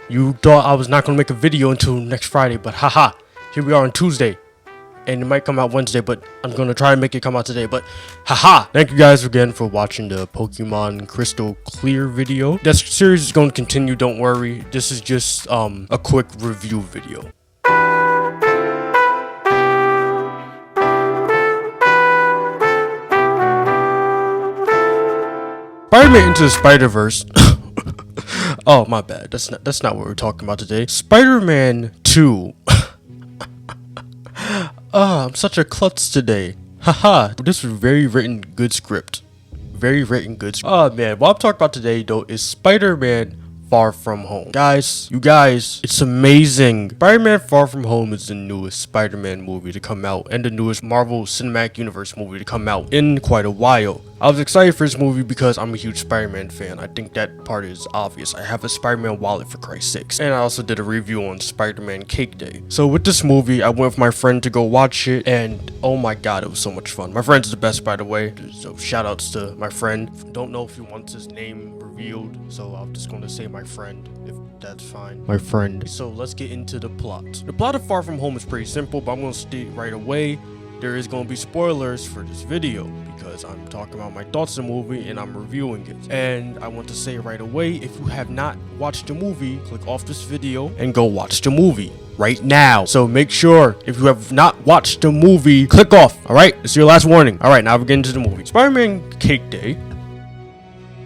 You thought I was not gonna make a video until next Friday, but haha, here we are on Tuesday. And it might come out Wednesday, but I'm gonna try to make it come out today, but haha. Thank you guys again for watching the Pokemon Crystal Clear video. That series is gonna continue, don't worry. This is just a quick review video. Spider-Man Into the Spider-Verse. Oh, my bad. That's not what we're talking about today. Spider-Man 2. I'm such a klutz today. Haha. This was very written good script. Very written good script. Oh man, what I'm talking about today though is Spider-Man Far From Home. You guys, it's amazing. Spider-Man Far From Home is the newest Spider-Man movie to come out and the newest Marvel Cinematic Universe movie to come out in quite a while. I was excited for this movie because I'm a huge Spider-Man fan. I think that part is obvious. I have a Spider-Man wallet for Christ's sakes. And I also did a review on Spider-Man Cake Day. So with this movie, I went with my friend to go watch it and oh my god, it was so much fun. My friend's the best, by the way. So shout outs to my friend. Don't know if he wants his name revealed, so I'm just going to say my friend, if that's fine. My friend. So let's get into the plot. The plot of Far From Home is pretty simple, but I'm going to state right away, there is going to be spoilers for this video because I'm talking about my thoughts on the movie and I'm reviewing it. And I want to say right away, if you have not watched the movie, click off this video and go watch the movie right now. So make sure if you have not watched the movie, click off. All right, it's your last warning. All right, now we're getting into the movie. Spider-Man Cake Day.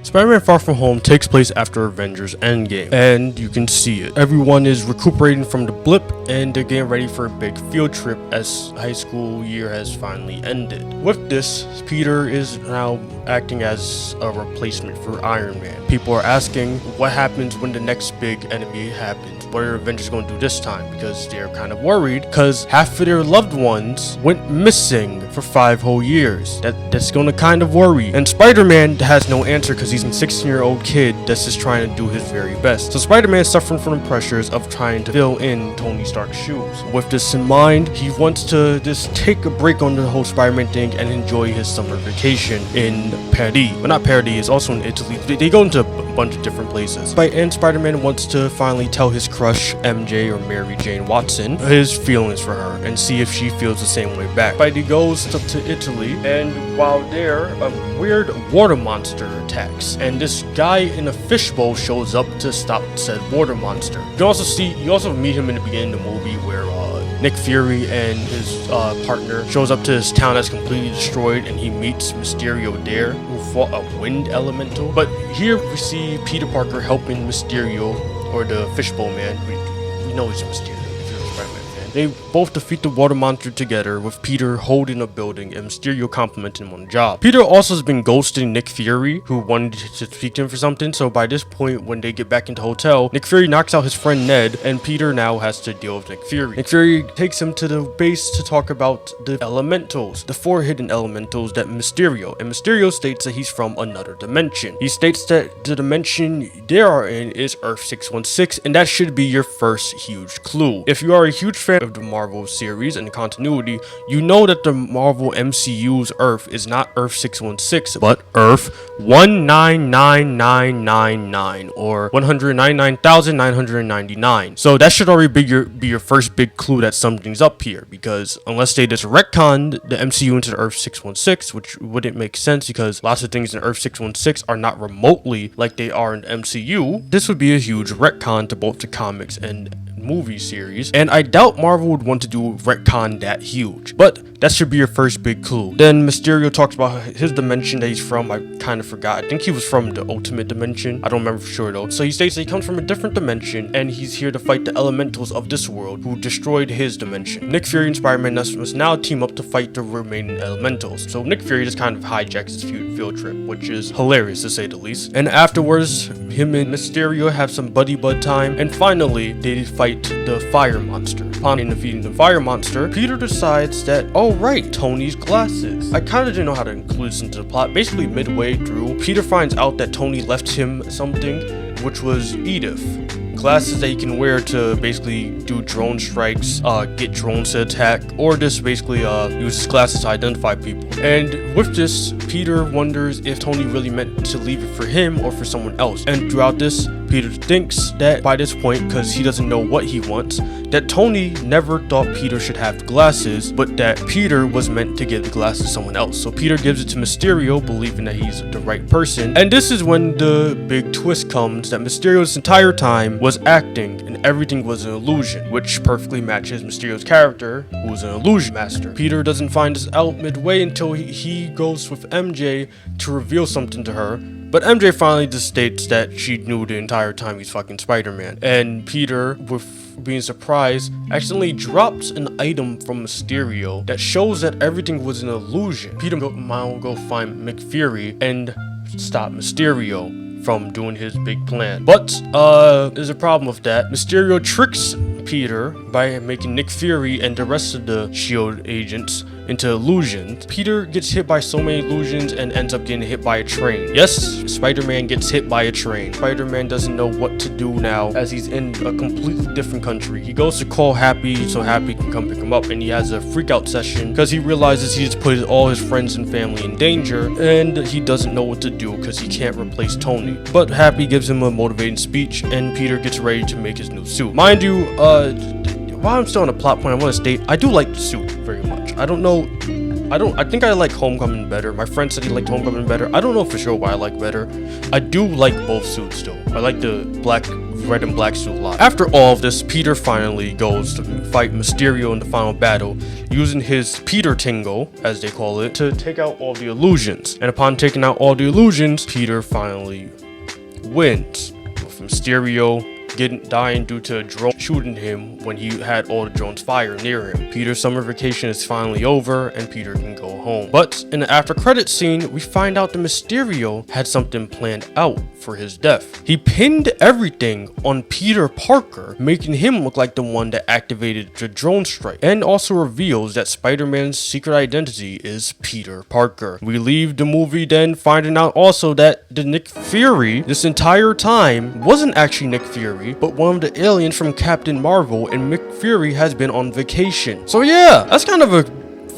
Spider-Man Far From Home takes place after Avengers Endgame, and you can see it. Everyone is recuperating from the blip, and they're getting ready for a big field trip as high school year has finally ended. With this, Peter is now acting as a replacement for Iron Man. People are asking what happens when the next big enemy happens. What are Avengers going to do this time? Because they're kind of worried because half of their loved ones went missing for 5 whole years. That's going to kind of worry. And Spider-Man has no answer because he's a 16-year-old kid that's just trying to do his very best. So Spider-Man is suffering from the pressures of trying to fill in Tony Stark's shoes. With this in mind, he wants to just take a break on the whole Spider-Man thing and enjoy his summer vacation in Paris. But not Paris, it's also in Italy. They go into a bunch of different places. And Spider-Man wants to finally tell his crush, MJ or Mary Jane Watson, his feelings for her and see if she feels the same way back. Spidey goes to Italy, and while there, a weird water monster attacks. And this guy in a fishbowl shows up to stop said water monster. You also meet him in the beginning of the movie where Nick Fury and his partner shows up to his town that's completely destroyed, and he meets Mysterio there, who fought a wind elemental. But here we see Peter Parker helping Mysterio, or the fishbowl man. We know he's Mysterio. They both defeat the water monster together, with Peter holding a building and Mysterio complimenting him on the job. Peter also has been ghosting Nick Fury, who wanted to speak to him for something, so by this point, when they get back into the hotel, Nick Fury knocks out his friend Ned, and Peter now has to deal with Nick Fury. Nick Fury takes him to the base to talk about the elementals, the 4 hidden elementals that Mysterio, and Mysterio states that he's from another dimension. He states that the dimension they are in is Earth 616, and that should be your first huge clue. If you are a huge fan of the Marvel series and the continuity, you know that the Marvel MCU's Earth is not Earth 616, but Earth 199999, or 199,999. So that should already be your first big clue that something's up here, because unless they just retconned the MCU into Earth 616, which wouldn't make sense because lots of things in Earth 616 are not remotely like they are in the MCU, this would be a huge retcon to both the comics and movie series, and I doubt Marvel would want to do retcon that huge, but that should be your first big clue. Then Mysterio talks about his dimension that he's from. I kind of forgot. I think he was from the Ultimate Dimension. I don't remember for sure though. So he states that he comes from a different dimension and he's here to fight the elementals of this world who destroyed his dimension. Nick Fury and Spider-Man must now team up to fight the remaining elementals. So Nick Fury just kind of hijacks his field trip, which is hilarious to say the least. And afterwards, him and Mysterio have some buddy time, and finally they fight the fire monster. Upon defeating the fire monster, Peter decides that, oh right, Tony's glasses. I kind of didn't know how to include this into the plot. Basically midway through, Peter finds out that Tony left him something, which was Edith. Glasses that you can wear to basically do drone strikes, get drones to attack, or just basically use his glasses to identify people. And with this, Peter wonders if Tony really meant to leave it for him or for someone else. And throughout this, Peter thinks that by this point, because he doesn't know what he wants, that Tony never thought Peter should have the glasses, but that Peter was meant to give the glasses to someone else. So Peter gives it to Mysterio, believing that he's the right person. And this is when the big twist comes, that Mysterio this entire time was acting and everything was an illusion, which perfectly matches Mysterio's character, who is an illusion master. Peter doesn't find this out midway until he goes with MJ to reveal something to her. But MJ finally just states that she knew the entire time he's fucking Spider-Man. And Peter, with being surprised, accidentally drops an item from Mysterio that shows that everything was an illusion. Peter might will go find McFury and stop Mysterio from doing his big plan. But there's a problem with that. Mysterio tricks Peter by making Nick Fury and the rest of the SHIELD agents into illusions. Peter gets hit by so many illusions and ends up getting hit by a train. Yes, Spider-Man gets hit by a train. Spider-Man doesn't know what to do now as he's in a completely different country. He goes to call Happy so Happy can come pick him up, and he has a freak out session because he realizes he just put all his friends and family in danger, and he doesn't know what to do because he can't replace Tony. But Happy gives him a motivating speech, and Peter gets ready to make his new suit. Mind you, while I'm still on a plot point, I want to state I do like the suit very much. I think I like Homecoming better. My friend said he liked Homecoming better. I don't know for sure why I like better. I do like both suits though. I like the red and black suit a lot. After all of this, Peter finally goes to fight Mysterio in the final battle, using his Peter Tingle, as they call it, to take out all the illusions. And upon taking out all the illusions, Peter finally wins. With Mysterio dying due to a drone shooting him when he had all the drones fire near him. Peter's summer vacation is finally over and Peter can go home. But in the after credits scene, we find out that Mysterio had something planned out for his death. He pinned everything on Peter Parker, making him look like the one that activated the drone strike, and also reveals that Spider-Man's secret identity is Peter Parker. We leave the movie then finding out also that the Nick Fury this entire time wasn't actually Nick Fury, but one of the aliens from Captain Marvel, and Nick Fury has been on vacation. So yeah, that's kind of a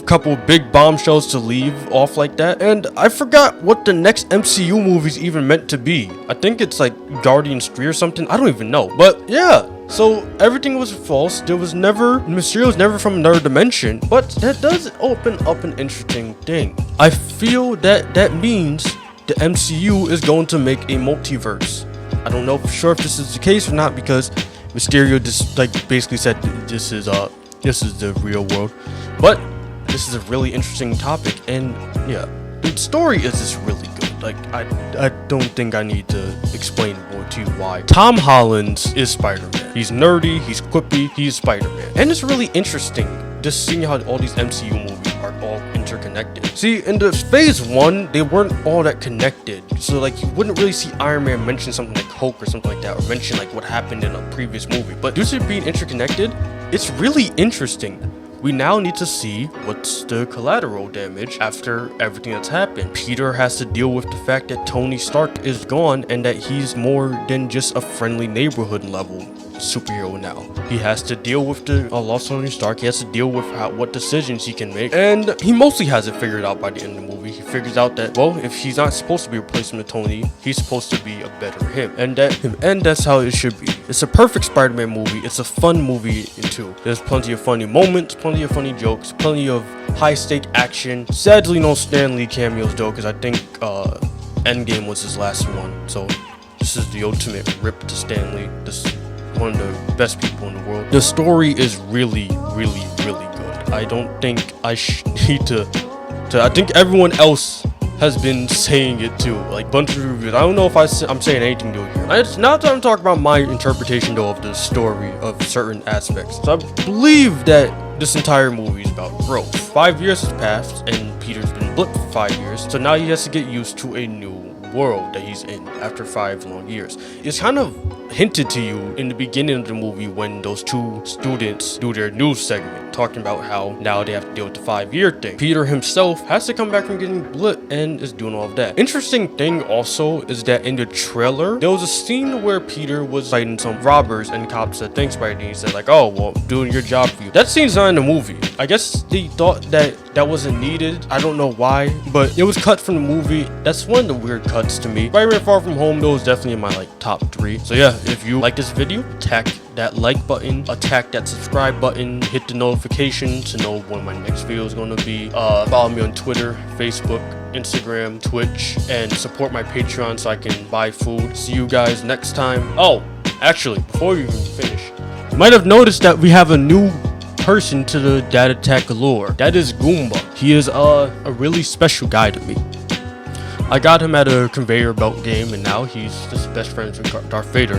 couple big bombshells to leave off like that. And I forgot what the next MCU movie's even meant to be. I think it's like Guardians 3 or something. I don't even know. But yeah, so everything was false. Mysterio's never from another dimension. But that does open up an interesting thing. I feel that means the MCU is going to make a multiverse. I don't know for sure if this is the case or not, because Mysterio just basically said this is the real world. But this is a really interesting topic, and yeah, the story is just really good. Like I don't think I need to explain more to you why. Tom Holland is Spider-Man. He's nerdy, he's quippy, he's Spider-Man. And it's really interesting just seeing how all these MCU movies are all interconnected. See, in the phase 1, they weren't all that connected. So like you wouldn't really see Iron Man mention something like Hulk or something like that, or mention like what happened in a previous movie. But due to it being interconnected, it's really interesting. We now need to see what's the collateral damage after everything that's happened. Peter has to deal with the fact that Tony Stark is gone and that he's more than just a friendly neighborhood level superhero now. He has to deal with the lost Tony Stark. He has to deal with what decisions he can make, and he mostly has it figured out by the end of the movie. He figures out that, well, if he's not supposed to be replacing Tony, he's supposed to be a better him, and that's how it should be. It's a perfect Spider-Man movie. It's a fun movie too. There's plenty of funny moments, plenty of funny jokes, plenty of high-stake action. Sadly, no Stan Lee cameos though, because I think Endgame was his last one. So this is the ultimate rip to Stan Lee. This one of the best people in the world. The story is really, really, really good. I don't think I need to. I think everyone else has been saying it too, like bunch of reviews. I don't know if I'm saying anything new here. It's not that I'm talking about my interpretation though of the story of certain aspects. So I believe that this entire movie is about growth. 5 years has passed and Peter's been blipped for 5 years, so now he has to get used to a new world that he's in after 5 long years. It's kind of hinted to you in the beginning of the movie when those two students do their news segment, talking about how now they have to deal with the 5-year thing. Peter himself has to come back from getting blipped and is doing all of that. Interesting thing also is that in the trailer, there was a scene where Peter was fighting some robbers and cops said, "Thanks, Spidey." He said like, "Oh, well, I'm doing your job for you." That scene's not in the movie. I guess they thought that wasn't needed. I don't know why, but it was cut from the movie. That's one of the weird cuts to me. Spider-Man Far From Home, though, is definitely in my like top 3. So yeah, if you like this video, attack that like button, attack that subscribe button, hit the notification to know when my next video is going to be. Follow me on Twitter, Facebook, Instagram, Twitch, and support my Patreon so I can buy food. See you guys next time. Oh, actually, before we even finish, you might have noticed that we have a new person to the Dad Attack lore. That is Goomba. He is a really special guy to me. I got him at a conveyor belt game, and now he's just best friends with Darth Vader.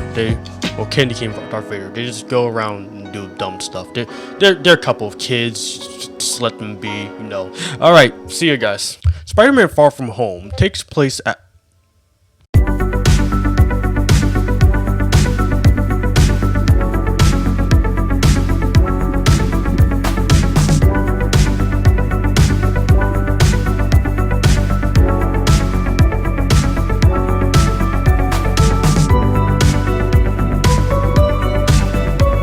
Candy came from Darth Vader. They just go around and do dumb stuff. They're a couple of kids. Just let them be, you know. All right, see you guys. Spider-Man Far From Home takes place at